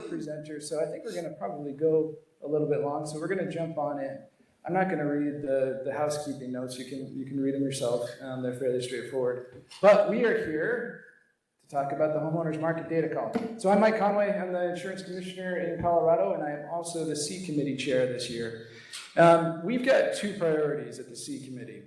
presenters, so I think we're going to probably go a little bit long, so we're going to jump on in. I'm not going to read the housekeeping notes. You can read them yourself. They're fairly straightforward. But we are here to talk about the homeowners market data call. So I'm Mike Conway. I'm the insurance commissioner in Colorado, and I am also the C committee chair this year. We've got two priorities at the C committee.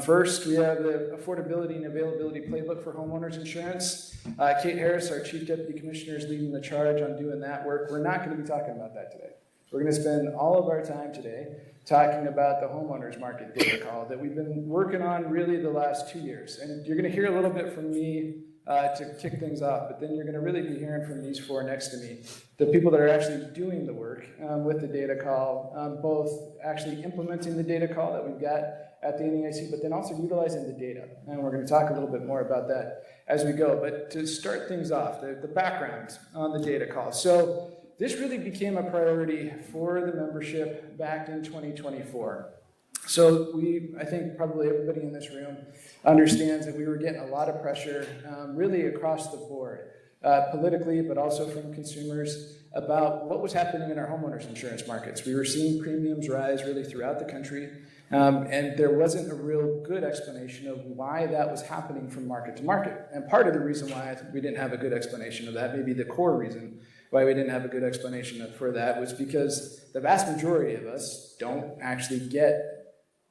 First, we have the affordability and availability playbook for homeowners insurance. Kate Harris, our chief deputy commissioner, is leading the charge on doing that work. We're not going to be talking about that today. We're going to spend all of our time today talking about the homeowners market data call that we've been working on really the last 2 years. And you're going to hear a little bit from me to kick things off, but then you're going to really be hearing from these four next to me, the people that are actually doing the work with the data call, both actually implementing the data call that we've got at the NEIC, but then also utilizing the data. And we're going to talk a little bit more about that as we go. But to start things off, the background on the data call. So this really became a priority for the membership back in 2024. So I think probably everybody in this room understands that we were getting a lot of pressure really across the board, politically, but also from consumers about what was happening in our homeowners insurance markets. We were seeing premiums rise really throughout the country, and there wasn't a real good explanation of why that was happening from market to market. And part of the reason why I think we didn't have a good explanation of that, maybe the core reason why we didn't have a good explanation for that, was because the vast majority of us don't actually get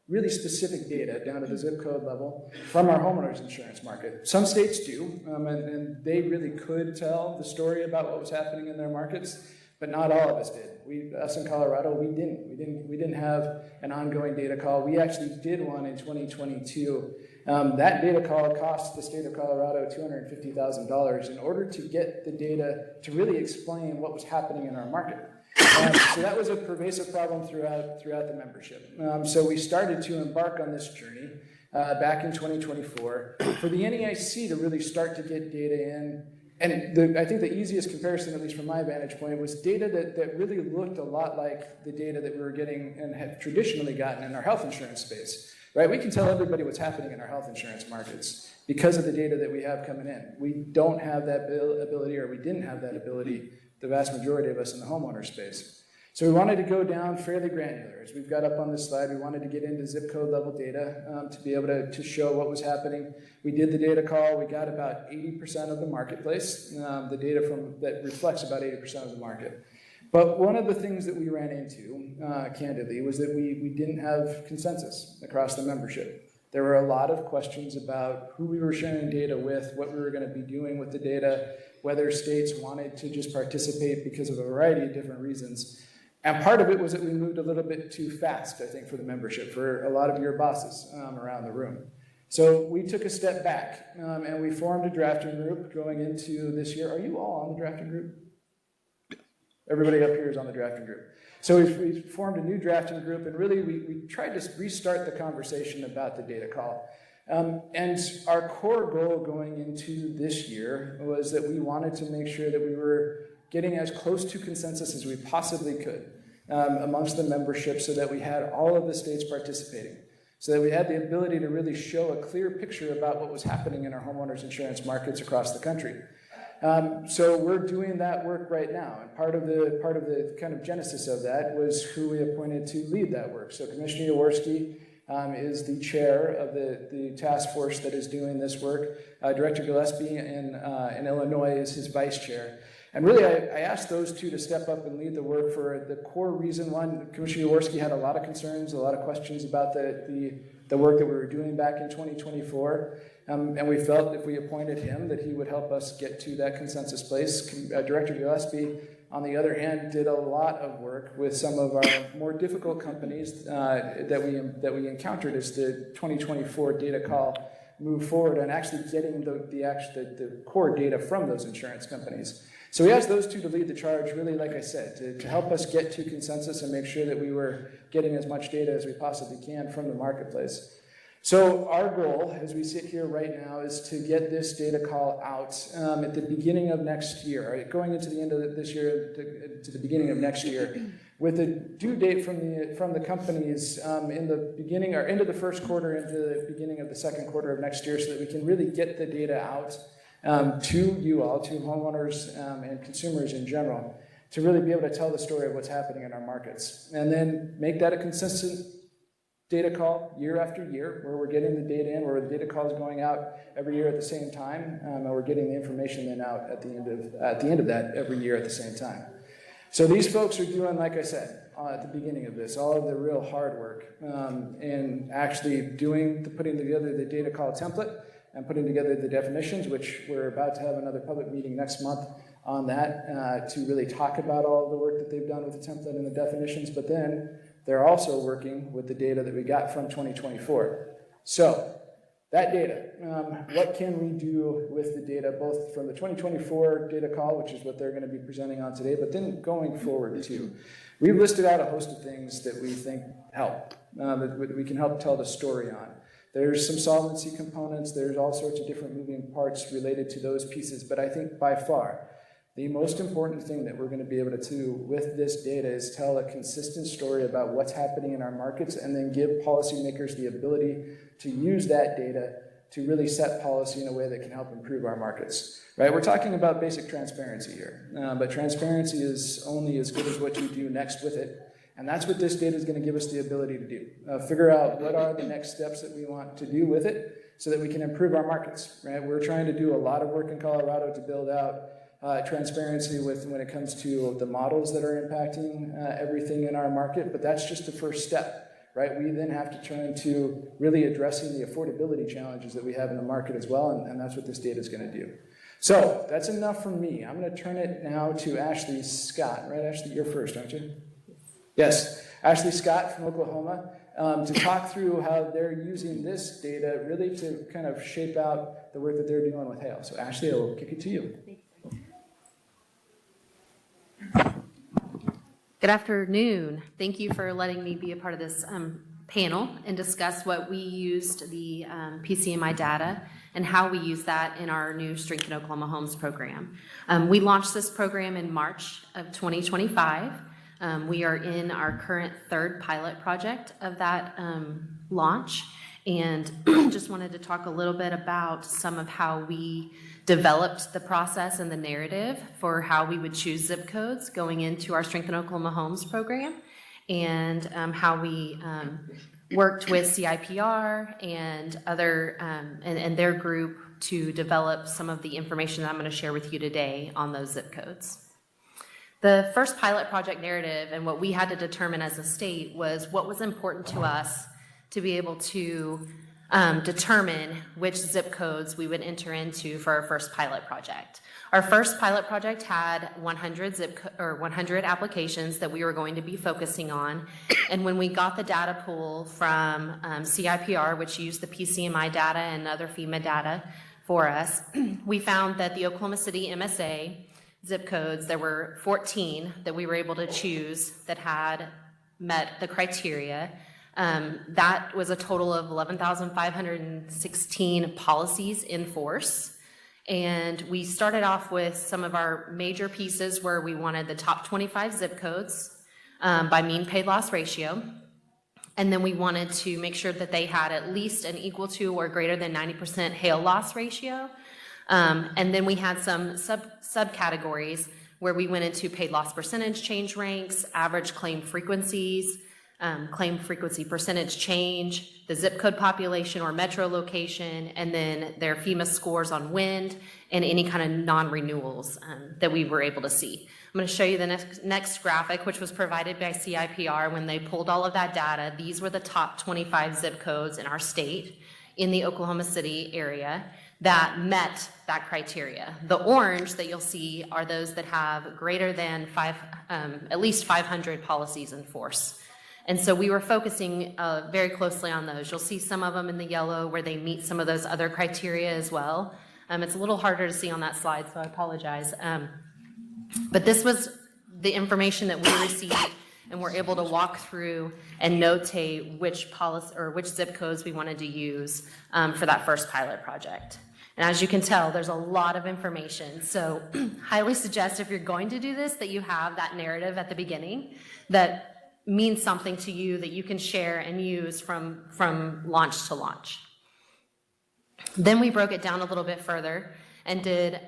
really specific data down to the zip code level from our homeowners insurance market. Some states do, and they really could tell the story about what was happening in their markets, but not all of us did. Us in Colorado, we didn't have an ongoing data call. We actually did one in 2022. That data call cost the state of Colorado $250,000 in order to get the data to really explain what was happening in our market. So that was a pervasive problem throughout the membership. So we started to embark on this journey back in 2024 for the NEIC to really start to get data in. And I think the easiest comparison, at least from my vantage point, was data that really looked a lot like the data that we were getting and had traditionally gotten in our health insurance space. Right? We can tell everybody what's happening in our health insurance markets because of the data that we have coming in. We don't have that ability, or we didn't have that ability, the vast majority of us in the homeowner space. So we wanted to go down fairly granular. As we've got up on this slide, we wanted to get into zip code level data to be able to show what was happening. We did the data call. We got about 80% of the marketplace, the data that reflects about 80% of the market. But one of the things that we ran into, candidly, was that we didn't have consensus across the membership. There were a lot of questions about who we were sharing data with, what we were going to be doing with the data, whether states wanted to just participate because of a variety of different reasons. And part of it was that we moved a little bit too fast, I think, for the membership, for a lot of your bosses around the room. So we took a step back, and we formed a drafting group going into this year. Are you all on the drafting group? Everybody up here is on the drafting group. So we formed a new drafting group, and really we tried to restart the conversation about the data call. And our core goal going into this year was that we wanted to make sure that we were getting as close to consensus as we possibly could amongst the membership, so that we had all of the states participating, so that we had the ability to really show a clear picture about what was happening in our homeowners insurance markets across the country. So we're doing that work right now, and part of the kind of genesis of that was who we appointed to lead that work. So Commissioner Jaworski is the chair of the task force that is doing this work. Director Gillespie in Illinois is his vice chair. And really, I asked those two to step up and lead the work for the core reason. One, Commissioner Jaworski had a lot of concerns, a lot of questions about the work that we were doing back in 2024. And we felt if we appointed him that he would help us get to that consensus place. Director Gillespie, on the other hand, did a lot of work with some of our more difficult companies that we encountered as the 2024 data call moved forward, and actually getting the core data from those insurance companies. So we asked those two to lead the charge, really, like I said, to help us get to consensus and make sure that we were getting as much data as we possibly can from the marketplace. So our goal, as we sit here right now, is to get this data call out at the beginning of next year, right? Going into the end of this year to the beginning of next year, with a due date from the companies in the beginning or into the first quarter, into the beginning of the second quarter of next year, so that we can really get the data out to you all, to homeowners and consumers in general, to really be able to tell the story of what's happening in our markets. And then make that a consistent data call year after year, where we're getting the data in, where the data call is going out every year at the same time, and we're getting the information then out at the end of that every year at the same time. So these folks are doing, like I said, at the beginning of this, all of the real hard work in actually putting together the data call template and putting together the definitions, which we're about to have another public meeting next month on that to really talk about all of the work that they've done with the template and the definitions, but then they're also working with the data that we got from 2024. So that data, what can we do with the data, both from the 2024 data call, which is what they're going to be presenting on today, but then going forward too. We've listed out a host of things that we think help, that we can help tell the story on. There's some solvency components, there's all sorts of different moving parts related to those pieces, but I think by far, the most important thing that we're going to be able to do with this data is tell a consistent story about what's happening in our markets and then give policymakers the ability to use that data to really set policy in a way that can help improve our markets. Right? We're talking about basic transparency here, but transparency is only as good as what you do next with it. And that's what this data is going to give us the ability to do. Figure out what are the next steps that we want to do with it so that we can improve our markets. Right? We're trying to do a lot of work in Colorado to build out transparency when it comes to the models that are impacting everything in our market, but that's just the first step, right? We then have to turn to really addressing the affordability challenges that we have in the market as well, and that's what this data is going to do. So that's enough from me. I'm going to turn it now to Ashley Scott. Right, Ashley, you're first, aren't you? Yes, Ashley Scott from Oklahoma, to talk through how they're using this data really to kind of shape out the work that they're doing with hail. So Ashley, I will kick it to you. Good afternoon. Thank you for letting me be a part of this panel and discuss what we used the PCMI data and how we use that in our new Strengthen Oklahoma Homes program. We launched this program in March of 2025. We are in our current third pilot project of that launch, and just wanted to talk a little bit about some of how we developed the process and the narrative for how we would choose zip codes going into our Strengthen Oklahoma Homes program, and how we worked with CIPR and other and their group to develop some of the information that I'm going to share with you today on those zip codes. The first pilot project narrative and what we had to determine as a state was what was important to us to be able to determine which zip codes we would enter into for our first pilot project. Our first pilot project had 100 applications that we were going to be focusing on, and when we got the data pool from CIPR, which used the PCMI data and other FEMA data for us, we found that the Oklahoma City MSA zip codes, there were 14 that we were able to choose that had met the criteria. That was a total of 11,516 policies in force. And we started off with some of our major pieces where we wanted the top 25 zip codes by mean paid loss ratio. And then we wanted to make sure that they had at least an equal to or greater than 90% hail loss ratio. And then we had some subcategories where we went into paid loss percentage change ranks, average claim frequencies, claim frequency percentage change, the zip code population or metro location, and then their FEMA scores on wind and any kind of non-renewals that we were able to see. I'm going to show you the next graphic, which was provided by CIPR when they pulled all of that data. These were the top 25 zip codes in our state in the Oklahoma City area that met that criteria. The orange that you'll see are those that have greater than at least 500 policies in force. And so we were focusing very closely on those. You'll see some of them in the yellow where they meet some of those other criteria as well. It's a little harder to see on that slide, so I apologize. But this was the information that we received, and we're able to walk through and notate which policy or which zip codes we wanted to use for that first pilot project. And as you can tell, there's a lot of information. So highly suggest if you're going to do this that you have that narrative at the beginning that means something to you that you can share and use from launch to launch. Then we broke it down a little bit further and did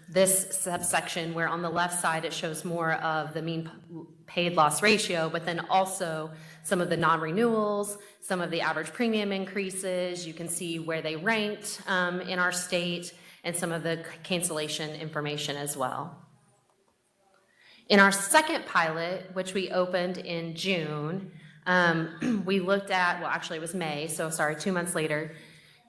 this subsection where on the left side it shows more of the mean paid loss ratio, but then also some of the non-renewals, some of the average premium increases. You can see where they ranked in our state and some of the cancellation information as well. In our second pilot, which we opened in June, we looked at, well, actually it was May, so sorry, 2 months later,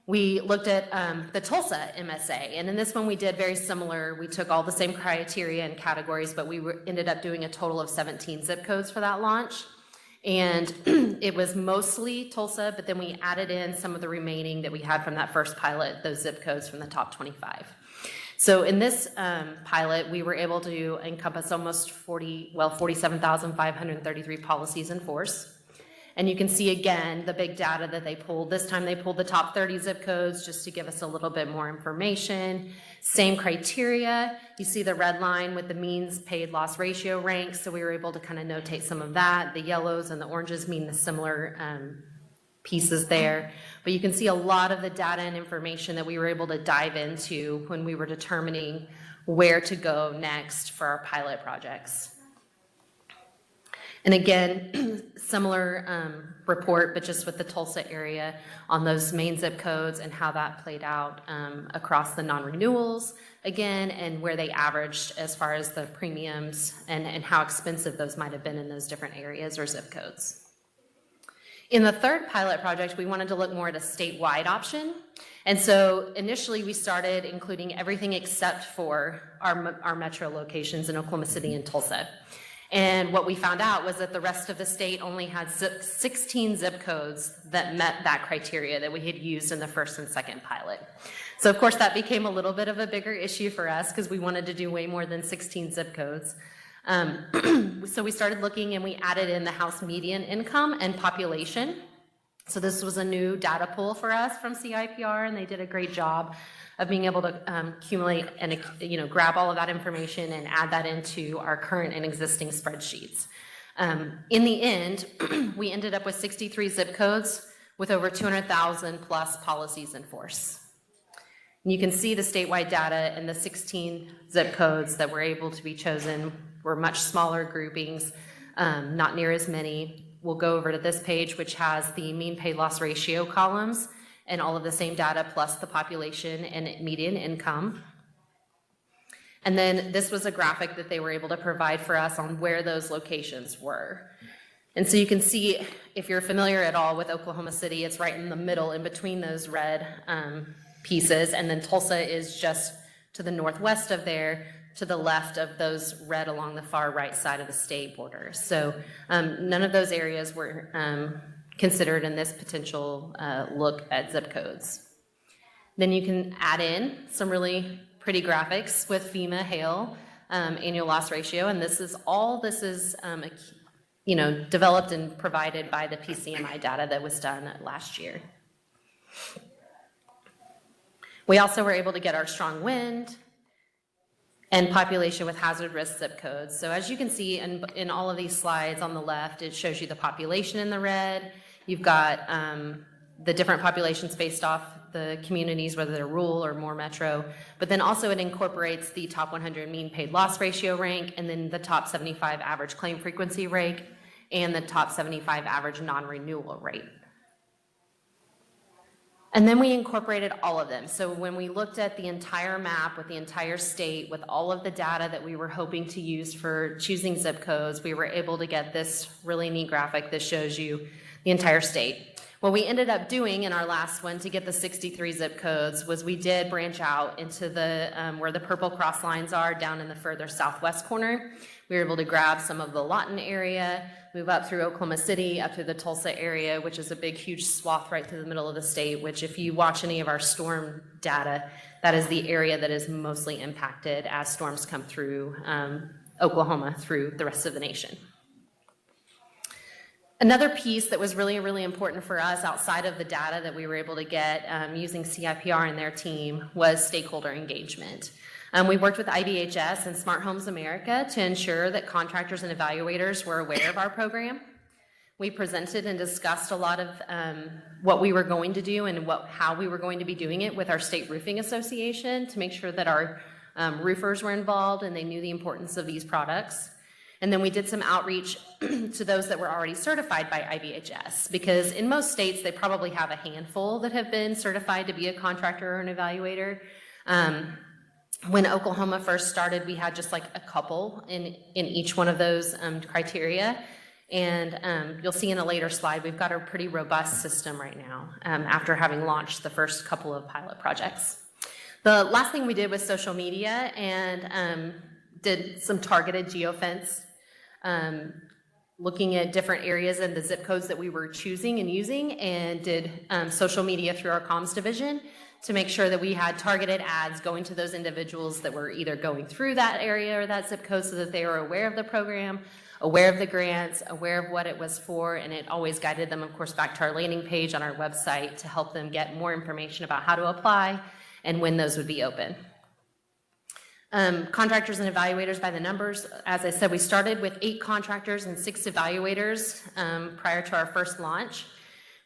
we looked at the Tulsa MSA. And in this one, we did very similar. We took all the same criteria and categories, but we ended up doing a total of 17 zip codes for that launch. And it was mostly Tulsa, but then we added in some of the remaining that we had from that first pilot, those zip codes from the top 25. So in this pilot, we were able to encompass almost 47,533 policies in force. And you can see again the big data that they pulled. This time they pulled the top 30 zip codes just to give us a little bit more information. Same criteria. You see the red line with the means paid loss ratio ranks. So we were able to kind of notate some of that. The yellows and the oranges mean the similar pieces there. But you can see a lot of the data and information that we were able to dive into when we were determining where to go next for our pilot projects. And again, similar report, but just with the Tulsa area on those main zip codes and how that played out across the non-renewals again, and where they averaged as far as the premiums and how expensive those might have been in those different areas or zip codes. In the third pilot project, we wanted to look more at a statewide option. And so initially we started including everything except for our metro locations in Oklahoma City and Tulsa. And what we found out was that the rest of the state only had 16 zip codes that met that criteria that we had used in the first and second pilot. So of course that became a little bit of a bigger issue for us because we wanted to do way more than 16 zip codes. So we started looking and we added in the house median income and population. So this was a new data pool for us from CIPR, and they did a great job of being able to accumulate and grab all of that information and add that into our current and existing spreadsheets. In the end, we ended up with 63 zip codes with over 200,000 plus policies in force. And you can see the statewide data, and the 16 zip codes that were able to be chosen were much smaller groupings, not near as many. We'll go over to this page, which has the mean paid loss ratio columns and all of the same data plus the population and median income. And then this was a graphic that they were able to provide for us on where those locations were. And so you can see, if you're familiar at all with Oklahoma City, it's right in the middle in between those red pieces, and then Tulsa is just to the northwest of there, to the left of those red along the far right side of the state border. So none of those areas were considered in this potential look at zip codes. Then you can add in some really pretty graphics with FEMA hail annual loss ratio, and this is developed and provided by the PCMI data that was done last year. We also were able to get our strong wind and population with hazard risk zip codes. So as you can see in all of these slides on the left, it shows you the population in the red. You've got the different populations based off the communities, whether they're rural or more metro, but then also it incorporates the top 100 mean paid loss ratio rank, and then the top 75 average claim frequency rank, and the top 75 average non-renewal rate. And then we incorporated all of them. So when we looked at the entire map with the entire state, with all of the data that we were hoping to use for choosing zip codes, we were able to get this really neat graphic that shows you the entire state. What we ended up doing in our last one to get the 63 zip codes was we did branch out into the where the purple cross lines are down in the further southwest corner. We were able to grab some of the Lawton area, move up through Oklahoma City, up through the Tulsa area, which is a big, huge swath right through the middle of the state, which if you watch any of our storm data, that is the area that is mostly impacted as storms come through Oklahoma through the rest of the nation. Another piece that was really, really important for us outside of the data that we were able to get using CIPR and their team was stakeholder engagement. We worked with IBHS and Smart Homes America to ensure that contractors and evaluators were aware of our program. We presented and discussed a lot of what we were going to do and how we were going to be doing it with our state roofing association to make sure that our Roofers were involved, and they knew the importance of these products. And then we did some outreach to those that were already certified by IBHS, because in most states, they probably have a handful that have been certified to be a contractor or an evaluator. When Oklahoma first started, we had just like a couple in each one of those criteria. And you'll see in a later slide, we've got a pretty robust system right now after having launched the first couple of pilot projects. The last thing we did was social media and did some targeted geofence, looking at different areas and the zip codes that we were choosing and using, and did social media through our comms division to make sure that we had targeted ads going to those individuals that were either going through that area or that zip code so that they were aware of the program, aware of the grants, aware of what it was for, and it always guided them, of course, back to our landing page on our website to help them get more information about how to apply and when those would be open. Contractors and evaluators by the numbers. As I said, we started with 8 contractors and 6 evaluators prior to our first launch.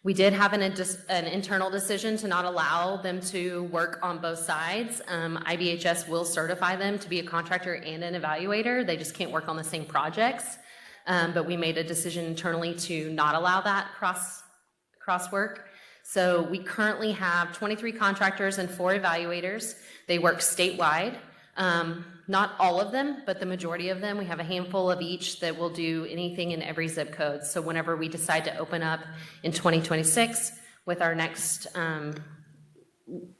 We did have an internal decision to not allow them to work on both sides. IBHS will certify them to be a contractor and an evaluator. They just can't work on the same projects. But we made a decision internally to not allow that cross work. So we currently have 23 contractors and 4 evaluators. They work statewide. Not all of them, but the majority of them. We have a handful of each that will do anything in every zip code. So whenever we decide to open up in 2026 with our next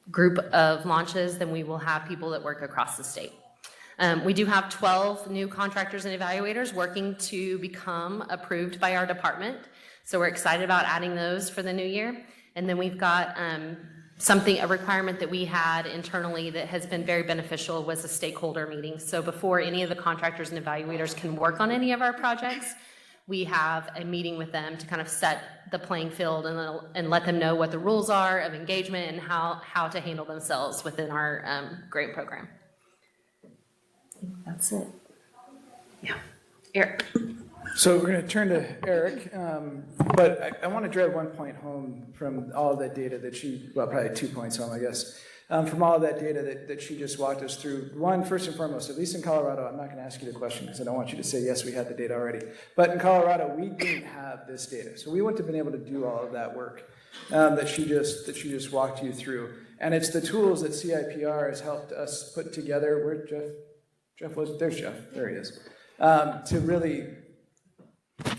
group of launches, then we will have people that work across the state. We do have 12 new contractors and evaluators working to become approved by our department. So we're excited about adding those for the new year. And then we've got a requirement that we had internally that has been very beneficial was a stakeholder meeting. So before any of the contractors and evaluators can work on any of our projects, we have a meeting with them to kind of set the playing field and let them know what the rules are of engagement and how to handle themselves within our grant program. That's it. Yeah. Eric. So we're going to turn to Eric, but I want to drive one point home from all of that data that probably 2 points home, I guess, from all of that data that she just walked us through. One, first and foremost, at least in Colorado, I'm not going to ask you the question because I don't want you to say, yes, we had the data already. But in Colorado, we didn't have this data. So we wouldn't have been able to do all of that work that she just walked you through. And it's the tools that CIPR has helped us put together. Where Jeff was? There's Jeff. There he is. To really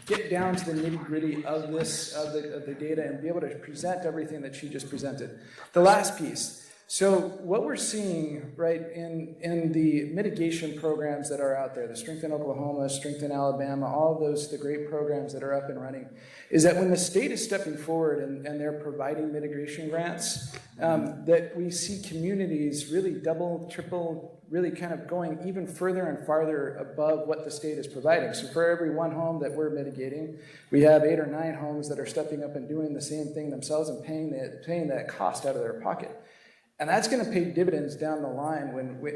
get down to the nitty-gritty of the data and be able to present everything that she just presented. The last piece. So what we're seeing, right, in the mitigation programs that are out there, the Strengthen Oklahoma, Strengthen Alabama, all of those, the great programs that are up and running, is that when the state is stepping forward and they're providing mitigation grants, that we see communities really double, triple, really kind of going even further and farther above what the state is providing. So for every 1 home that we're mitigating, we have 8 or 9 homes that are stepping up and doing the same thing themselves and paying that cost out of their pocket. And that's going to pay dividends down the line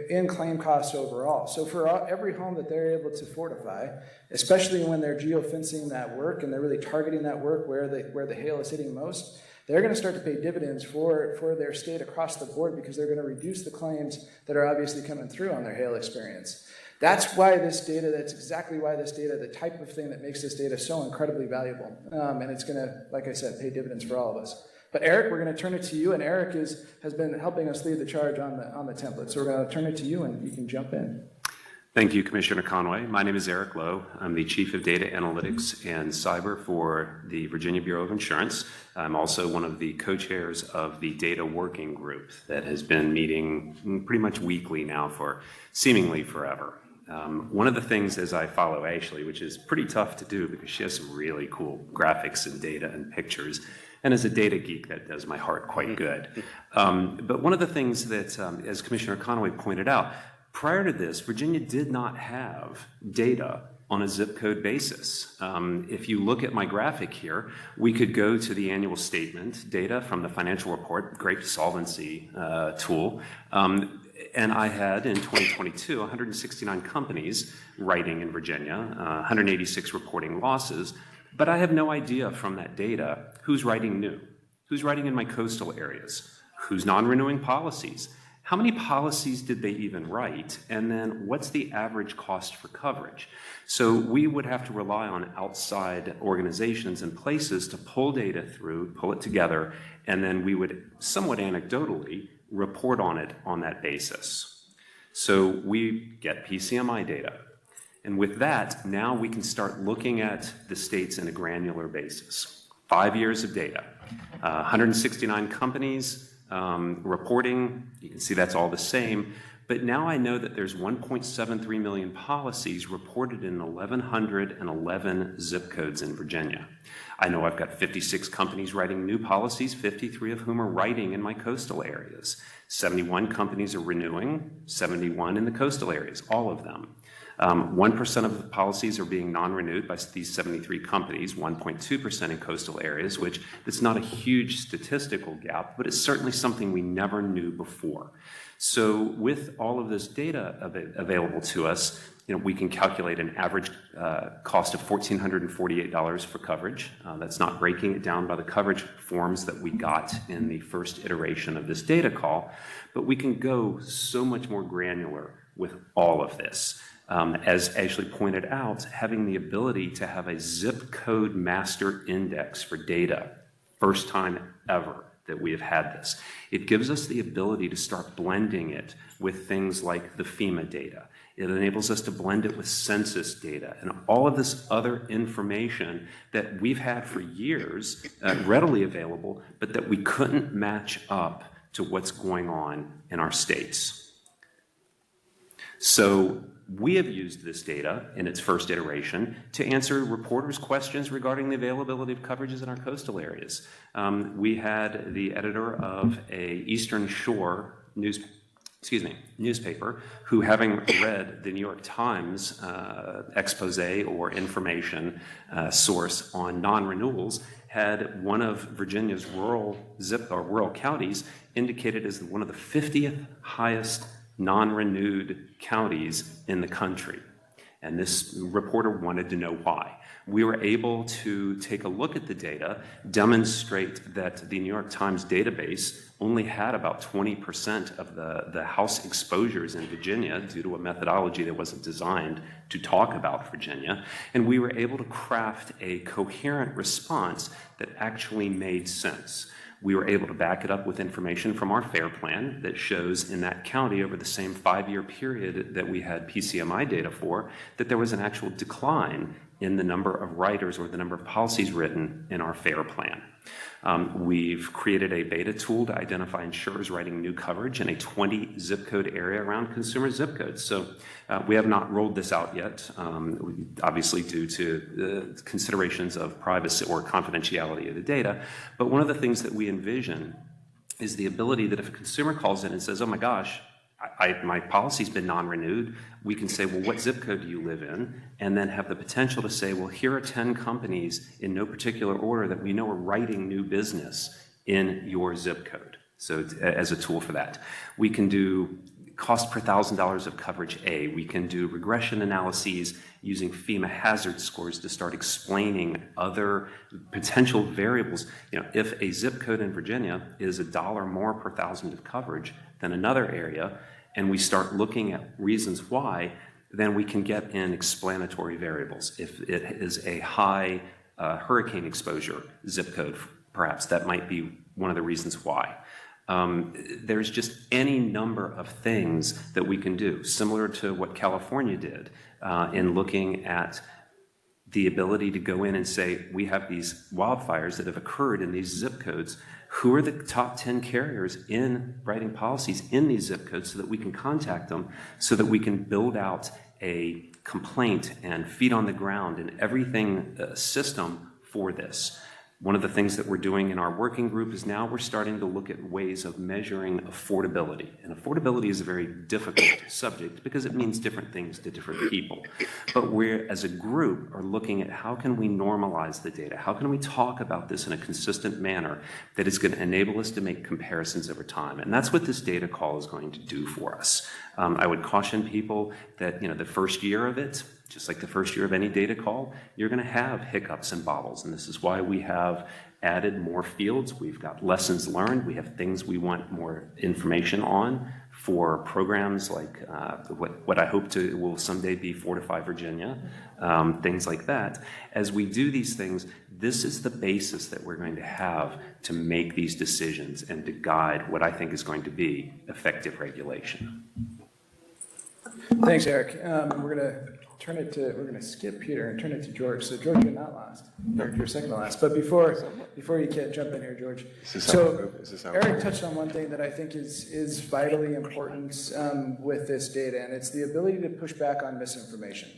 in claim costs overall. So for every home that they're able to fortify, especially when they're geofencing that work and they're really targeting that work where the hail is hitting most, they're going to start to pay dividends for their state across the board because they're going to reduce the claims that are obviously coming through on their hail experience. That's exactly why this data, the type of thing that makes this data so incredibly valuable. And it's going to, like I said, pay dividends for all of us. But Eric, we're going to turn it to you, and Eric has been helping us lead the charge on the template. So we're going to turn it to you, and you can jump in. Thank you, Commissioner Conway. My name is Eric Lowe. I'm the Chief of Data Analytics and Cyber for the Virginia Bureau of Insurance. I'm also one of the co-chairs of the Data Working Group that has been meeting pretty much weekly now for seemingly forever. One of the things as I follow Ashley, which is pretty tough to do because she has some really cool graphics and data and pictures, and as a data geek, that does my heart quite good. But one of the things that, as Commissioner Conway pointed out, prior to this, Virginia did not have data on a zip code basis. If you look at my graphic here, we could go to the annual statement data from the financial report, great solvency tool, and I had in 2022 169 companies writing in Virginia, 186 reporting losses, but I have no idea from that data who's writing new, who's writing in my coastal areas, who's non-renewing policies, how many policies did they even write? And then what's the average cost for coverage? So we would have to rely on outside organizations and places to pull data through, pull it together, and then we would somewhat anecdotally report on it on that basis. So we get PCMI data. And with that, now we can start looking at the states in a granular basis. 5 years of data, 169 companies reporting. You can see that's all the same. But now I know that there's 1.73 million policies reported in 1,111 zip codes in Virginia. I know I've got 56 companies writing new policies, 53 of whom are writing in my coastal areas. 71 companies are renewing, 71 in the coastal areas, all of them. 1% of the policies are being non-renewed by these 73 companies, 1.2% in coastal areas, which is not a huge statistical gap, but it's certainly something we never knew before. So with all of this data available to us, we can calculate an average cost of $1,448 for coverage. That's not breaking it down by the coverage forms that we got in the first iteration of this data call, but we can go so much more granular with all of this. As Ashley pointed out, having the ability to have a zip code master index for data, first time ever that we have had this. It gives us the ability to start blending it with things like the FEMA data. It enables us to blend it with census data and all of this other information that we've had for years readily available, but that we couldn't match up to what's going on in our states. So we have used this data in its first iteration to answer reporters' questions regarding the availability of coverages in our coastal areas. We had the editor of a Eastern Shore newspaper who, having read the New York Times expose or information source on non-renewals, had one of Virginia's rural counties indicated as one of the 50th highest non-renewed counties in the country. And this reporter wanted to know why. We were able to take a look at the data, demonstrate that the New York Times database only had about 20% of the house exposures in Virginia due to a methodology that wasn't designed to talk about Virginia. And we were able to craft a coherent response that actually made sense. We were able to back it up with information from our FAIR plan that shows in that county over the same 5-year period that we had PCMI data for, that there was an actual decline in the number of writers or the number of policies written in our FAIR plan. We've created a beta tool to identify insurers writing new coverage in a 20 zip code area around consumer zip codes. So we have not rolled this out yet, obviously due to the considerations of privacy or confidentiality of the data. But one of the things that we envision is the ability that if a consumer calls in and says, oh my gosh, my policy's been non-renewed, we can say, well, what zip code do you live in? And then have the potential to say, well, here are 10 companies in no particular order that we know are writing new business in your zip code. So as a tool for that. We can do cost per $1,000 of coverage A. We can do regression analyses using FEMA hazard scores to start explaining other potential variables. If a zip code in Virginia is $1 more per thousand of coverage than another area, and we start looking at reasons why, then we can get in explanatory variables. If it is a high hurricane exposure zip code, perhaps that might be one of the reasons why. There's just any number of things that we can do, similar to what California did in looking at the ability to go in and say, we have these wildfires that have occurred in these zip codes. Who are the top 10 carriers in writing policies in these zip codes so that we can contact them, so that we can build out a complaint and feet on the ground and everything system for this. One of the things that we're doing in our working group is now we're starting to look at ways of measuring affordability. And affordability is a very difficult subject because it means different things to different people. But we're, as a group, are looking at how can we normalize the data? How can we talk about this in a consistent manner that is going to enable us to make comparisons over time? And that's what this data call is going to do for us. I would caution people that, the first year of it, just like the first year of any data call, you're going to have hiccups and bobbles. And this is why we have added more fields. We've got lessons learned. We have things we want more information on for programs like what I hope to will someday be Fortify Virginia, things like that. As we do these things, this is the basis that we're going to have to make these decisions and to guide what I think is going to be effective regulation. Thanks, Eric. We're gonna skip Peter and turn it to George. So George, you're not last. You're second to last. But before you can jump in here, George. So Eric touched on one thing that I think is vitally important with this data, and it's the ability to push back on misinformation.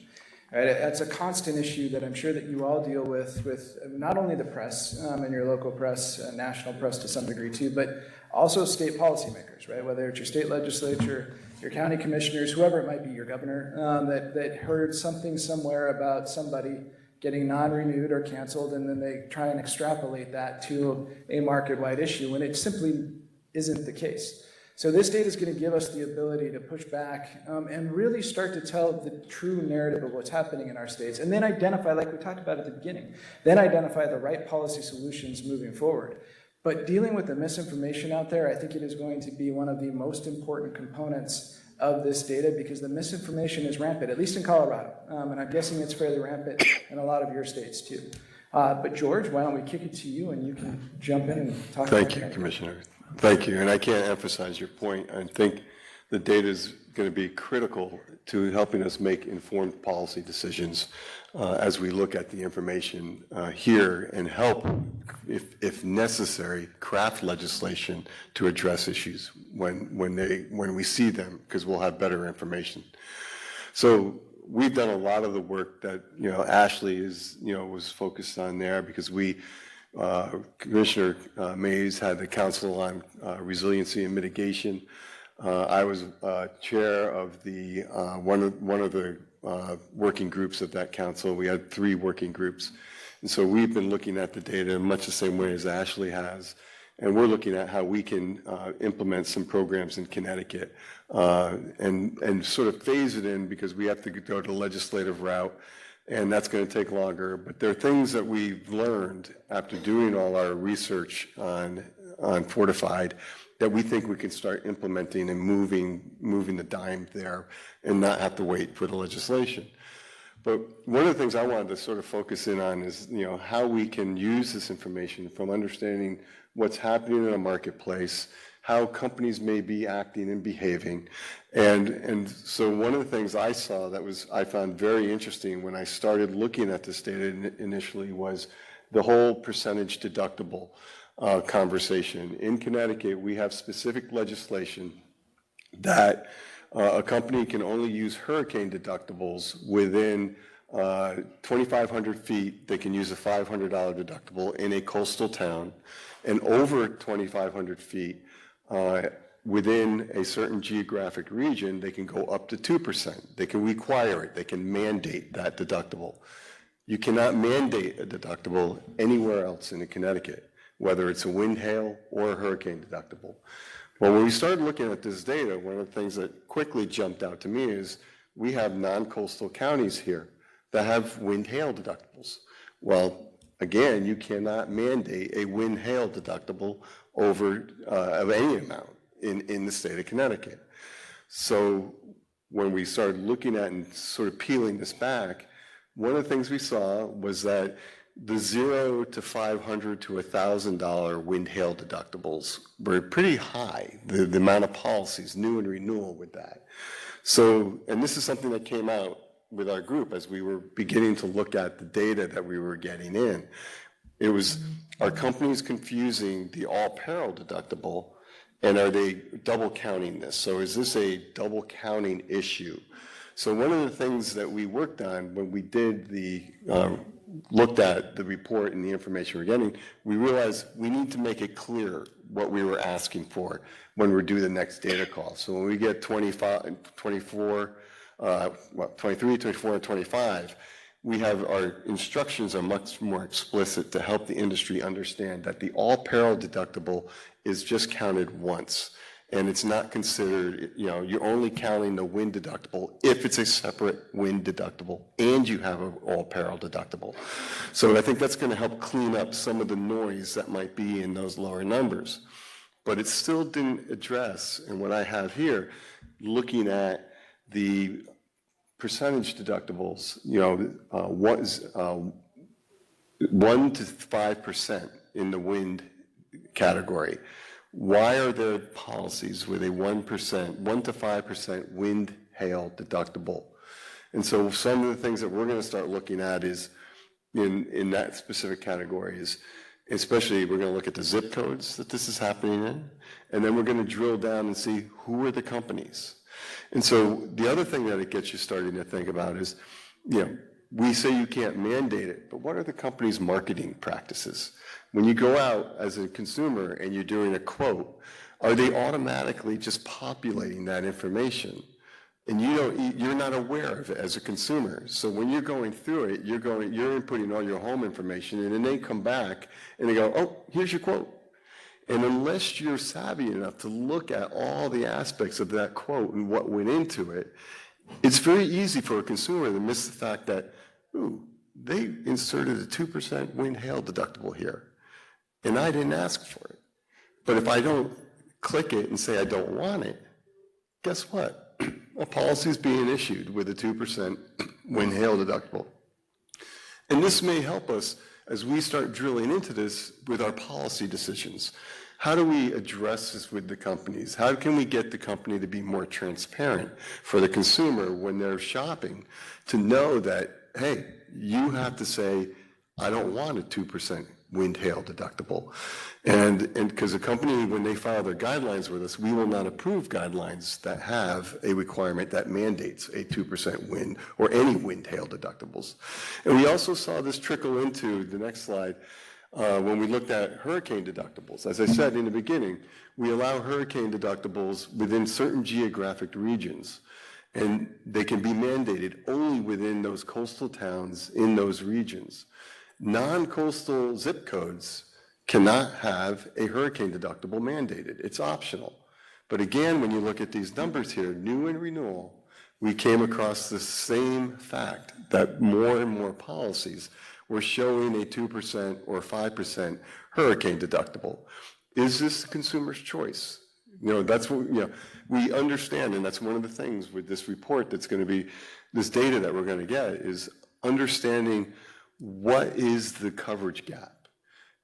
Right? That's a constant issue that I'm sure that you all deal with not only the press and your local press, national press to some degree too, but also state policymakers, right? Whether it's your state legislature, your county commissioners, whoever it might be, your governor, that heard something somewhere about somebody getting non-renewed or canceled, and then they try and extrapolate that to a market-wide issue, when it simply isn't the case. So this data is going to give us the ability to push back and really start to tell the true narrative of what's happening in our states, and then identify, like we talked about at the beginning, then identify the right policy solutions moving forward. But dealing with the misinformation out there, I think it is going to be one of the most important components of this data, because the misinformation is rampant, at least in Colorado, and I'm guessing it's fairly rampant in a lot of your states too. But George, why don't we kick it to you and you can jump in and talk about it. Thank you, Commissioner. Thank you, and I can't emphasize your point. I think the data is going to be critical to helping us make informed policy decisions as we look at the information here, and help, if necessary, craft legislation to address issues when we see them, because we'll have better information. So we've done a lot of the work that Ashley was focused on there, because Commissioner Mays had the Council on Resiliency and Mitigation. I was chair of the one of the working groups of that council. We had 3 working groups, and so we've been looking at the data in much the same way as Ashley has, and we're looking at how we can implement some programs in Connecticut and sort of phase it in, because we have to go to legislative route, and that's going to take longer. But there are things that we've learned after doing all our research on Fortified that we think we can start implementing and moving the dime there and not have to wait for the legislation. But one of the things I wanted to sort of focus in on is how we can use this information from understanding what's happening in a marketplace, how companies may be acting and behaving. And so one of the things I saw that I found very interesting when I started looking at this data initially was the whole percentage deductible conversation. In Connecticut, we have specific legislation that a company can only use hurricane deductibles within 2,500 feet. They can use a $500 deductible in a coastal town, and over 2,500 feet within a certain geographic region, they can go up to 2%. They can require it. They can mandate that deductible. You cannot mandate a deductible anywhere else in Connecticut, whether it's a wind, hail, or a hurricane deductible. Well, when we started looking at this data, one of the things that quickly jumped out to me is we have non-coastal counties here that have wind, hail deductibles. Well, again, you cannot mandate a wind, hail deductible over of any amount in the state of Connecticut. So when we started looking at and sort of peeling this back, one of the things we saw was that the $0 to $500 to $1,000 wind hail deductibles were pretty high, the amount of policies, new and renewal with that. So, and this is something that came out with our group as we were beginning to look at the data that we were getting in. It was, are companies confusing the all-peril deductible, and are they double counting this? So is this a double counting issue? So one of the things that we worked on when we did looked at the report and the information we're getting, we realized we need to make it clear what we were asking for when we do the next data call. So when we get 23, 24, and 25, we have our instructions are much more explicit to help the industry understand that the all-peril deductible is just counted once. And it's not considered, you're only counting the wind deductible if it's a separate wind deductible and you have an all-peril deductible. So I think that's going to help clean up some of the noise that might be in those lower numbers. but it still didn't address, and what I have here, looking at the percentage deductibles, what is 1 to 5% in the wind category. Why are there policies with a 1% to 5% wind hail deductible? And so some of the things that we're going to start looking at is in that specific category is, especially we're going to look at the zip codes that this is happening in, and then we're going to drill down and see who are the companies. And so the other thing that it gets you starting to think about is, we say you can't mandate it, but what are the company's marketing practices? When you go out as a consumer and you're doing a quote, are they automatically just populating that information? And you're not aware of it as a consumer. So when you're going through it, you're inputting all your home information, and then they come back and they go, oh, here's your quote. And unless you're savvy enough to look at all the aspects of that quote and what went into it, it's very easy for a consumer to miss the fact that, ooh, they inserted a 2% wind hail deductible here, and I didn't ask for it. But if I don't click it and say I don't want it, guess what? A policy is being issued with a 2% wind hail deductible. And this may help us as we start drilling into this with our policy decisions. How do we address this with the companies? How can we get the company to be more transparent for the consumer when they're shopping, to know that, hey, you have to say, I don't want a 2% wind hail deductible. And because the company, when they file their guidelines with us, we will not approve guidelines that have a requirement that mandates a 2% wind or any wind hail deductibles. And we also saw this trickle into the next slide when we looked at hurricane deductibles. As I said in the beginning, we allow hurricane deductibles within certain geographic regions, and they can be mandated only within those coastal towns in those regions. Non-coastal zip codes cannot have a hurricane deductible mandated. It's optional. But again, when you look at these numbers here, new and renewal, we came across the same fact that more and more policies were showing a 2% or 5% hurricane deductible. Is this the consumer's choice? That's what, we understand, and that's one of the things with this report that's going to be, this data that we're going to get is understanding what is the coverage gap.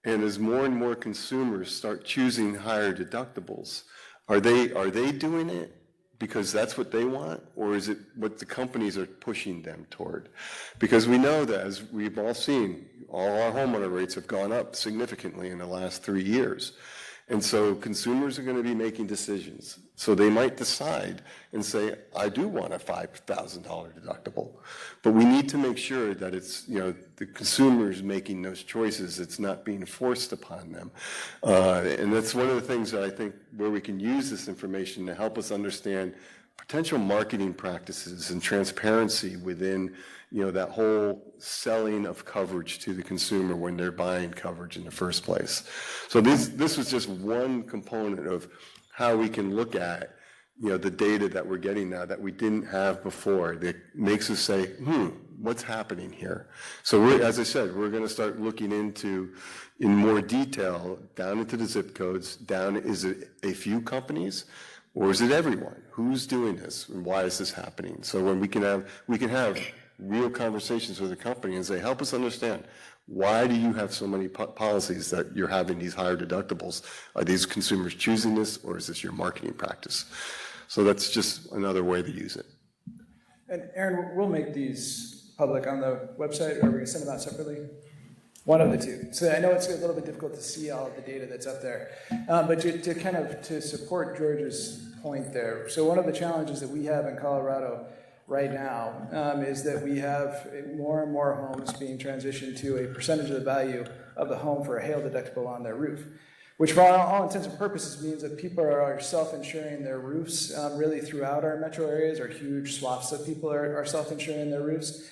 And as more and more consumers start choosing higher deductibles, are they doing it because that's what they want, or is it what the companies are pushing them toward? Because we know that, as we've all seen, all our homeowner rates have gone up significantly in the last 3 years. And so consumers are going to be making decisions. So they might decide and say, I do want a $5,000 deductible. But we need to make sure that it's, the consumers making those choices. It's not being forced upon them. And that's one of the things that I think where we can use this information to help us understand potential marketing practices and transparency within that whole selling of coverage to the consumer when they're buying coverage in the first place. So this was just one component of how we can look at the data that we're getting now that we didn't have before, that makes us say, what's happening here? So as I said, we're going to start looking into, in more detail, down into the zip codes, is it a few companies? Or is it everyone? Who's doing this, and why is this happening? So when we can have real conversations with the company and say, help us understand, why do you have so many policies that you're having these higher deductibles? Are these consumers choosing this, or is this your marketing practice? So that's just another way to use it. And Aaron, we'll make these public on the website, or we're going to send them out separately? One of the two. So I know it's a little bit difficult to see all of the data that's up there, but to support George's point there. So one of the challenges that we have in Colorado right now is that we have more and more homes being transitioned to a percentage of the value of the home for a hail deductible on their roof, which for all intents and purposes means that people are self-insuring their roofs really throughout our metro areas, or huge swaths of people are self-insuring their roofs.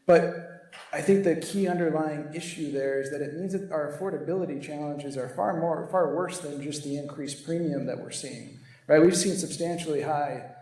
But I think the key underlying issue there is that it means that our affordability challenges are far worse than just the increased premium that we're seeing. Right? We've seen substantially high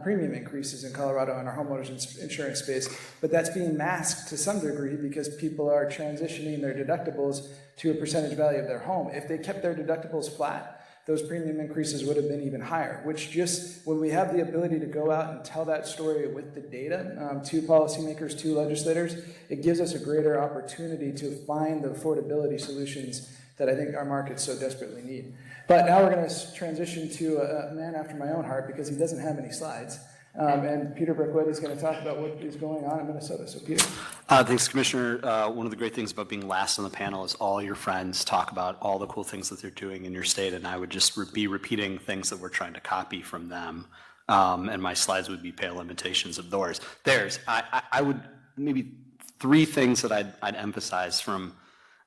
premium increases in Colorado in our homeowners insurance space, but that's being masked to some degree because people are transitioning their deductibles to a percentage value of their home. If they kept their deductibles flat, those premium increases would have been even higher, which just, when we have the ability to go out and tell that story with the data to policymakers, to legislators, it gives us a greater opportunity to find the affordability solutions that I think our markets so desperately need. But now we're going to transition to a man after my own heart because he doesn't have any slides. And Peter Brickwood is going to talk about what is going on in Minnesota. So Peter. Thanks, Commissioner. One of the great things about being last on the panel is all your friends talk about all the cool things that they're doing in your state, and I would just be repeating things that we're trying to copy from them, and my slides would be pale imitations of theirs. I would maybe 3 things that I'd emphasize from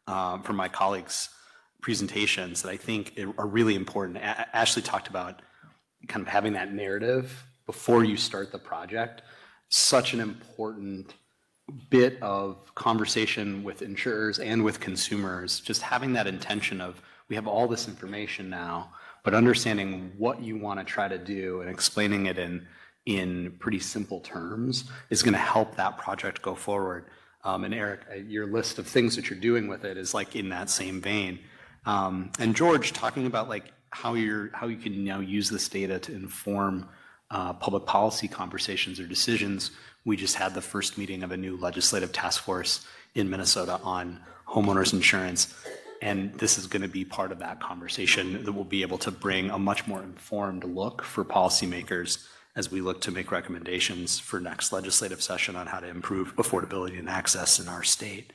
my colleagues' presentations that I think are really important. Ashley talked about kind of having that narrative before you start the project. Such an important bit of conversation with insurers and with consumers, just having that intention of, we have all this information now, but understanding what you want to try to do and explaining it in pretty simple terms is going to help that project go forward. And Eric, your list of things that you're doing with it is like in that same vein. And George, talking about like how you can now use this data to inform public policy conversations or decisions. We just had the first meeting of a new legislative task force in Minnesota on homeowners insurance, and this is going to be part of that conversation that will be able to bring a much more informed look for policymakers as we look to make recommendations for next legislative session on how to improve affordability and access in our state.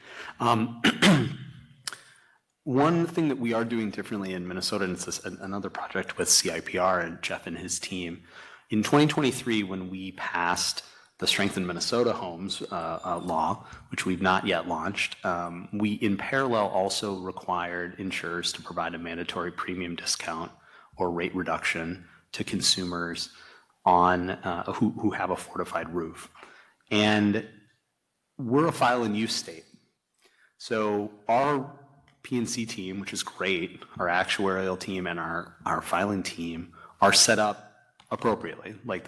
One thing that we are doing differently in Minnesota, and it's another project with CIPR and Jeff and his team, in 2023, when we passed the Strengthen Minnesota Homes law, which we've not yet launched, we in parallel also required insurers to provide a mandatory premium discount or rate reduction to consumers on who have a fortified roof. And we're a file and use state. So our P&C team, which is great, our actuarial team and our filing team are set up appropriately. Like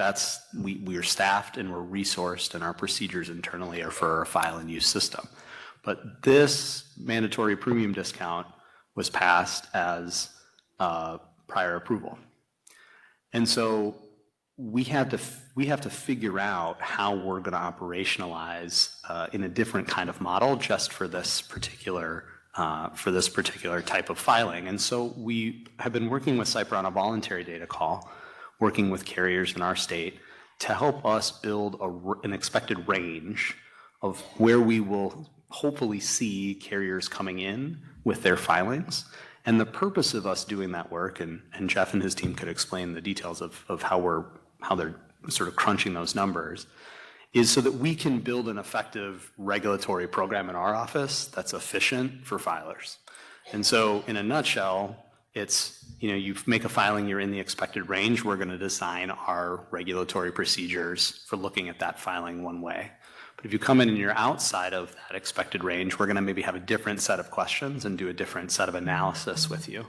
we are staffed and we're resourced, and our procedures internally are for a file and use system. But this mandatory premium discount was passed as prior approval. And so we have to figure out how we're going to operationalize in a different kind of model just for this particular type of filing. And so we have been working with CIPR on a voluntary data call, working with carriers in our state to help us build an expected range of where we will hopefully see carriers coming in with their filings. And the purpose of us doing that work, and Jeff and his team could explain the details of how they're sort of crunching those numbers, is so that we can build an effective regulatory program in our office that's efficient for filers. And so in a nutshell, it's, you make a filing, you're in the expected range, we're going to design our regulatory procedures for looking at that filing one way. But if you come in and you're outside of that expected range, we're going to maybe have a different set of questions and do a different set of analysis with you.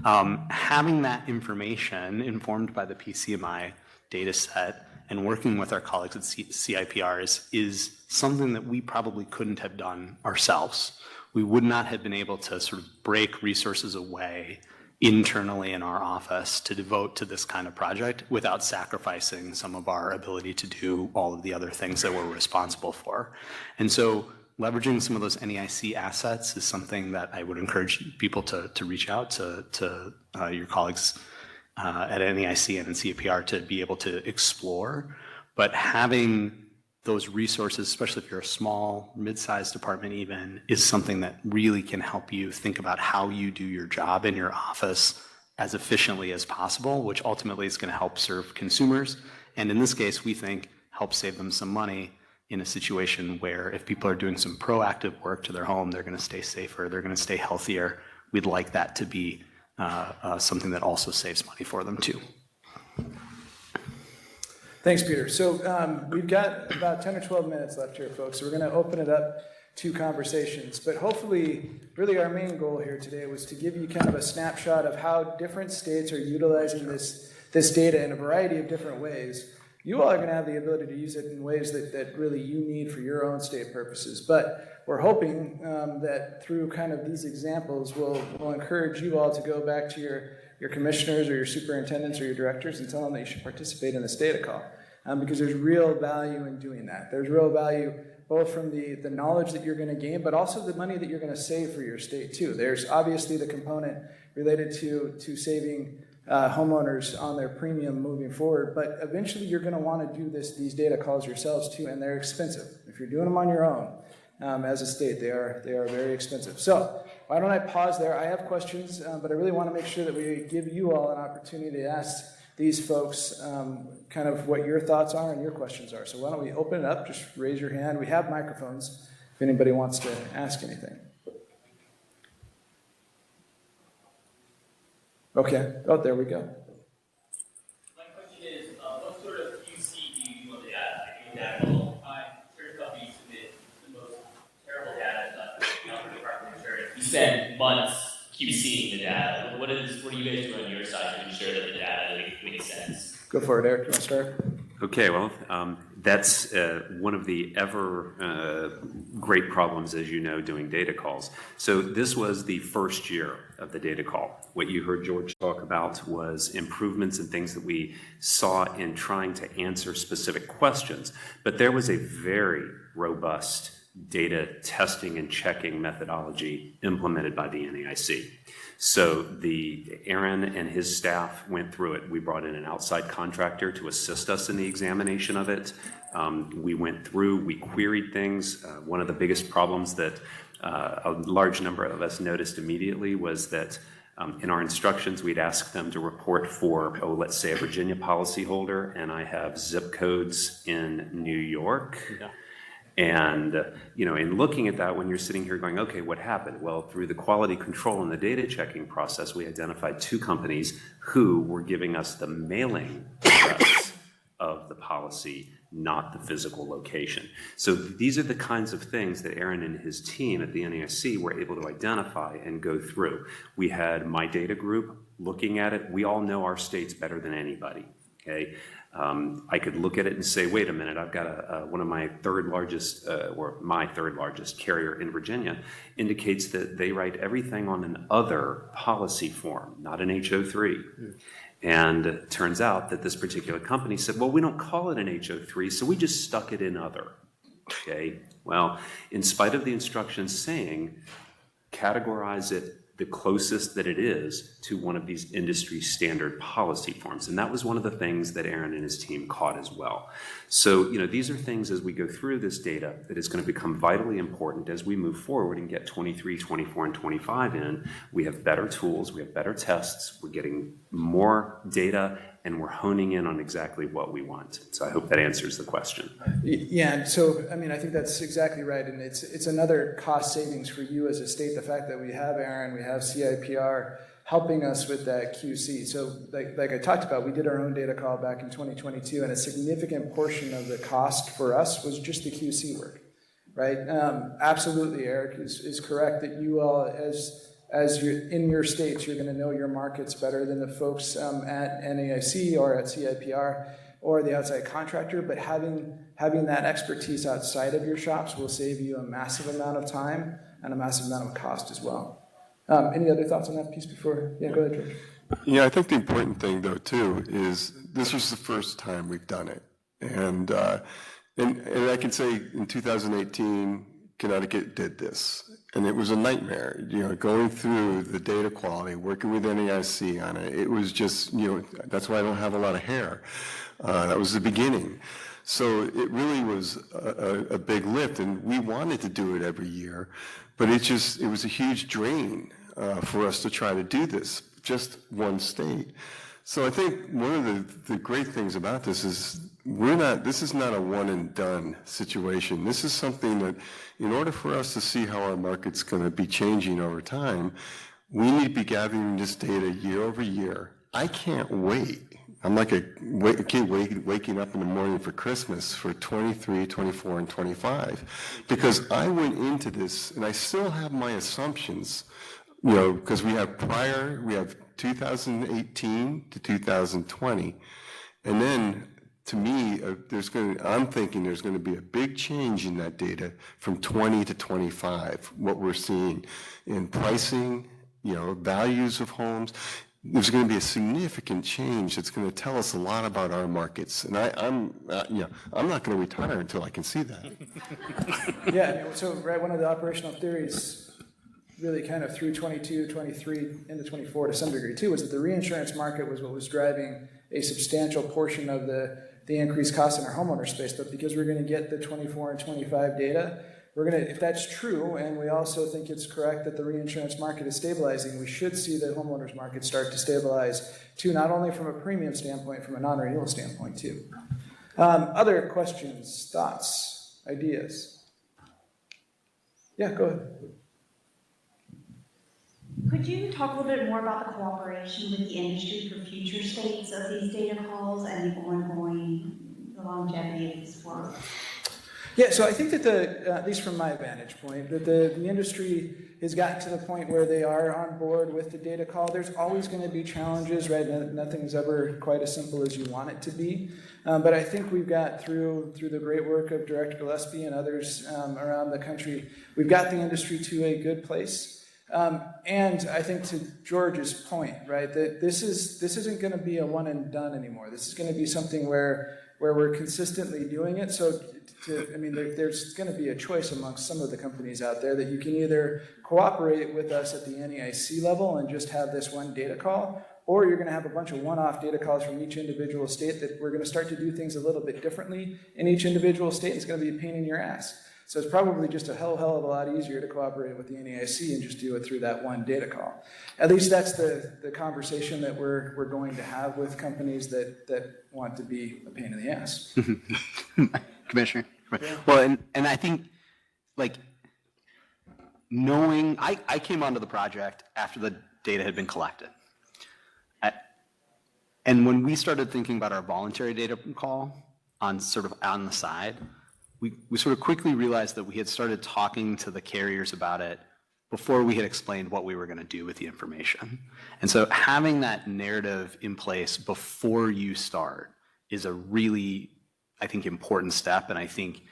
Having that information informed by the PCMI data set and working with our colleagues at CIPR is something that we probably couldn't have done ourselves. We would not have been able to sort of break resources away internally in our office to devote to this kind of project without sacrificing some of our ability to do all of the other things that we're responsible for. And so leveraging some of those NEIC assets is something that I would encourage people to reach out to your colleagues at NEIC and in CIPR to be able to explore. But having those resources, especially if you're a small, mid-sized department even, is something that really can help you think about how you do your job in your office as efficiently as possible, which ultimately is going to help serve consumers. And in this case, we think help save them some money in a situation where if people are doing some proactive work to their home, they're going to stay safer, they're going to stay healthier. We'd like that to be something that also saves money for them too. Thanks, Peter. So we've got about 10 or 12 minutes left here, folks. So we're going to open it up to conversations. But hopefully, really our main goal here today was to give you kind of a snapshot of how different states are utilizing this data in a variety of different ways. You all are going to have the ability to use it in ways that really you need for your own state purposes. But we're hoping that through kind of these examples, we'll encourage you all to go back to your your commissioners or your superintendents or your directors and tell them that you should participate in this data call. Because there's real value in doing that. There's real value both from the knowledge that you're going to gain, but also the money that you're going to save for your state too. There's obviously the component related to saving homeowners on their premium moving forward, but eventually you're going to want to do these data calls yourselves too, and they're expensive. If you're doing them on your own, as a state, they are very expensive. So why don't I pause there? I have questions, but I really want to make sure that we give you all an opportunity to ask these folks kind of what your thoughts are and your questions are. So why don't we open it up? Just raise your hand. We have microphones if anybody wants to ask anything. Okay. Oh, there we go. My question is, what sort of QC do you do on the data? I mean, that all the time, certain companies submit the most terrible data to the Department of Insurance. You spend months QCing the data. What are you guys doing on your side to ensure that the data makes sense? Go for it, Eric. You want to start? Okay, well, that's one of the ever great problems, as you know, doing data calls. So this was the first year of the data call. What you heard George talk about was improvements and things that we saw in trying to answer specific questions. But there was a very robust data testing and checking methodology implemented by the NAIC. So Aaron and his staff went through it. We brought in an outside contractor to assist us in the examination of it. We went through, we queried things. One of the biggest problems that a large number of us noticed immediately was that in our instructions, we'd ask them to report for, let's say a Virginia policyholder, and I have zip codes in New York. Yeah. And, in looking at that, when you're sitting here going, okay, what happened? Well, through the quality control and the data checking process, we identified 2 companies who were giving us the mailing address of the policy, not the physical location. So these are the kinds of things that Aaron and his team at the NAIC were able to identify and go through. We had my data group looking at it. We all know our states better than anybody, okay? I could look at it and say, wait a minute, I've got one of my third largest carrier in Virginia indicates that they write everything on an other policy form, not an HO3. And it turns out that this particular company said, well, we don't call it an HO3, so we just stuck it in other. Okay, well, in spite of the instructions saying, categorize it the closest that it is to one of these industry standard policy forms. And that was one of the things that Aaron and his team caught as well. So, these are things as we go through this data that is going to become vitally important as we move forward and get 23, 24, and 25 in. We have better tools, we have better tests, we're getting more data, and we're honing in on exactly what we want. So I hope that answers the question. Yeah, so I think that's exactly right, and it's another cost savings for you as a state, the fact that we have Aaron, we have CIPR helping us with that QC. So like I talked about, we did our own data call back in 2022, and a significant portion of the cost for us was just the QC work, right? Absolutely, Eric is correct that you all, as you're in your states, you're going to know your markets better than the folks at NAIC or at CIPR or the outside contractor, but having that expertise outside of your shops will save you a massive amount of time and a massive amount of cost as well. Any other thoughts on that piece before? Yeah, go ahead, George. Yeah, I think the important thing, though, too, is this was the first time we've done it. And I can say in 2018, Connecticut did this. And it was a nightmare, going through the data quality, working with NAIC on it. It was just, that's why I don't have a lot of hair. That was the beginning. So it really was a big lift, and we wanted to do it every year, but it was a huge drain for us to try to do this, just one state. So I think one of the great things about this is this is not a one and done situation. This is something that, in order for us to see how our market's going to be changing over time, we need to be gathering this data year over year. I can't wait. I'm like a kid waking up in the morning for Christmas for 23, 24, and 25, because I went into this, and I still have my assumptions, because we have 2018 to 2020, and then to me, I'm thinking there's going to be a big change in that data from 20 to 25. What we're seeing in pricing, values of homes. there's going to be a significant change that's going to tell us a lot about our markets. And I'm not going to retire until I can see that. Yeah, I mean, so right, one of the operational theories really kind of through 22, 23, into 24 to some degree too, was that the reinsurance market was what was driving a substantial portion of the increased cost in our homeowner space. But because we're going to get the 24 and 25 data, we're going to, if that's true, and we also think it's correct that the reinsurance market is stabilizing, we should see the homeowners market start to stabilize too, not only from a premium standpoint, from a non-renewal standpoint too. Other questions, thoughts, ideas? Yeah, go ahead. Could you talk a little bit more about the cooperation with the industry for future states of these data calls and the ongoing longevity of this work? Yeah, so I think that at least from my vantage point, that the industry has gotten to the point where they are on board with the data call. There's always going to be challenges, right? Nothing's ever quite as simple as you want it to be. But I think we've got through the great work of Director Gillespie and others around the country, we've got the industry to a good place. And I think to George's point, right, that this isn't going to be a one and done anymore. This is going to be something where we're consistently doing it. So there's going to be a choice amongst some of the companies out there that you can either cooperate with us at the NEIC level and just have this one data call, or you're going to have a bunch of one-off data calls from each individual state that we're going to start to do things a little bit differently in each individual state. It's going to be a pain in your ass. So it's probably just a hell of a lot easier to cooperate with the NEIC and just do it through that one data call. At least that's the conversation that we're going to have with companies that want to be a pain in the ass. Commissioner. Well, and I think, like, knowing, I came onto the project after the data had been collected. And when we started thinking about our voluntary data call on the side, we sort of quickly realized that we had started talking to the carriers about it before we had explained what we were going to do with the information. And so having that narrative in place before you start is a really, I think, important step. And I think,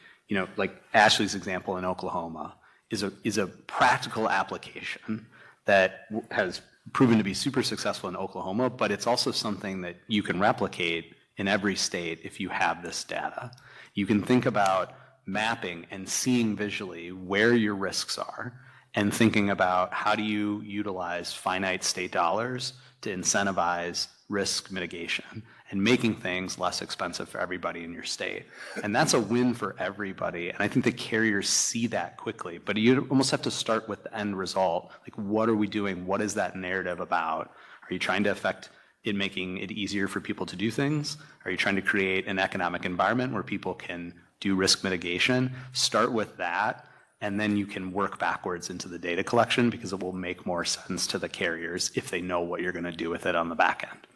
like Ashley's example in Oklahoma is a practical application that has proven to be super successful in Oklahoma, but it's also something that you can replicate in every state if you have this data. You can think about mapping and seeing visually where your risks are and thinking about how do you utilize finite state dollars to incentivize risk mitigation and making things less expensive for everybody in your state. And that's a win for everybody. And I think the carriers see that quickly, but you almost have to start with the end result. Like, what are we doing? What is that narrative about? Are you trying to affect in making it easier for people to do things? Are you trying to create an economic environment where people can do risk mitigation? Start with that, and then you can work backwards into the data collection because it will make more sense to the carriers if they know what you're going to do with it on the back end.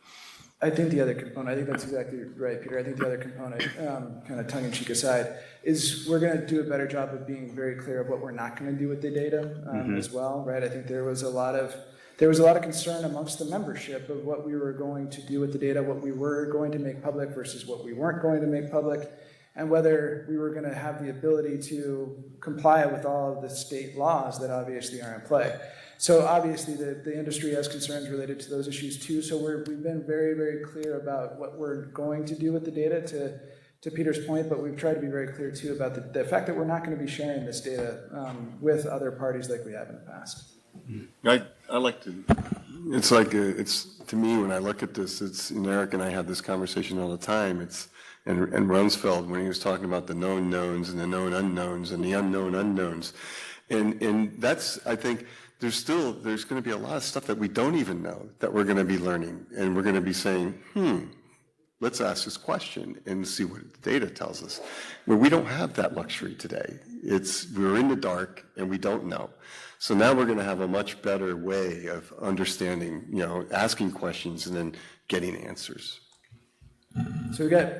I think the other component, I think that's exactly right, Peter. I think the other component, kind of tongue-in-cheek aside, is we're going to do a better job of being very clear of what we're not going to do with the data as well, right? I think there was a lot of concern amongst the membership of what we were going to do with the data, what we were going to make public versus what we weren't going to make public, and whether we were going to have the ability to comply with all of the state laws that obviously are in play. So obviously the industry has concerns related to those issues too, so we've been very, very clear about what we're going to do with the data to Peter's point, but we've tried to be very clear too about the fact that we're not going to be sharing this data with other parties like we have in the past. I like to, it's like, to me, when I look at this, and Eric and I have this conversation all the time, and Rumsfeld, when he was talking about the known knowns and the known unknowns and the unknown unknowns. And that's, I think, there's going to be a lot of stuff that we don't even know that we're going to be learning. And we're going to be saying, let's ask this question and see what the data tells us. Where we don't have that luxury today. We're in the dark and we don't know. So now we're going to have a much better way of understanding, asking questions and then getting answers. So we've got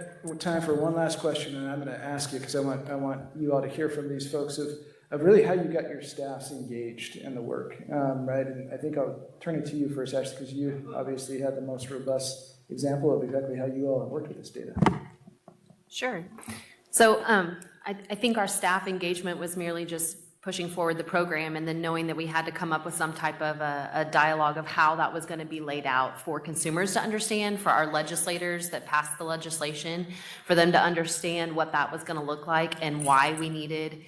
time for one last question, and I'm going to ask you because I want you all to hear from these folks of really how you got your staffs engaged in the work, right? And I think I'll turn it to you first, Ashley, because you obviously had the most robust example of exactly how you all have worked with this data. Sure. So I think our staff engagement was merely just pushing forward the program, and then knowing that we had to come up with some type of a dialogue of how that was going to be laid out for consumers to understand, for our legislators that passed the legislation, for them to understand what that was going to look like and why we needed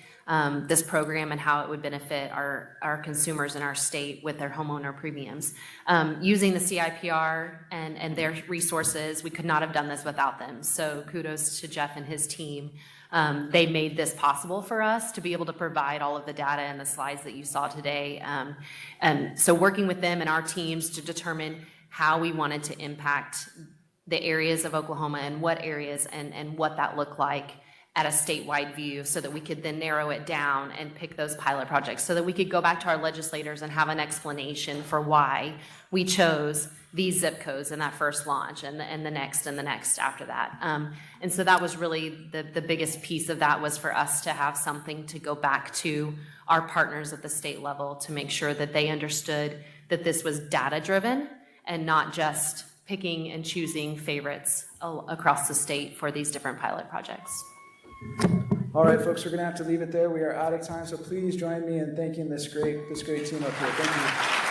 this program and how it would benefit our consumers in our state with their homeowner premiums. Using the CIPR and their resources, we could not have done this without them. So kudos to Jeff and his team. They made this possible for us to be able to provide all of the data and the slides that you saw today. And so working with them and our teams to determine how we wanted to impact the areas of Oklahoma and what areas and what that looked like at a statewide view, so that we could then narrow it down and pick those pilot projects, so that we could go back to our legislators and have an explanation for why we chose these zip codes in that first launch and the next and the next after that. And so that was really the biggest piece of that, was for us to have something to go back to our partners at the state level to make sure that they understood that this was data-driven and not just picking and choosing favorites across the state for these different pilot projects. All right, folks, we're going to have to leave it there. We are out of time, so please join me in thanking this great team up here. Thank you.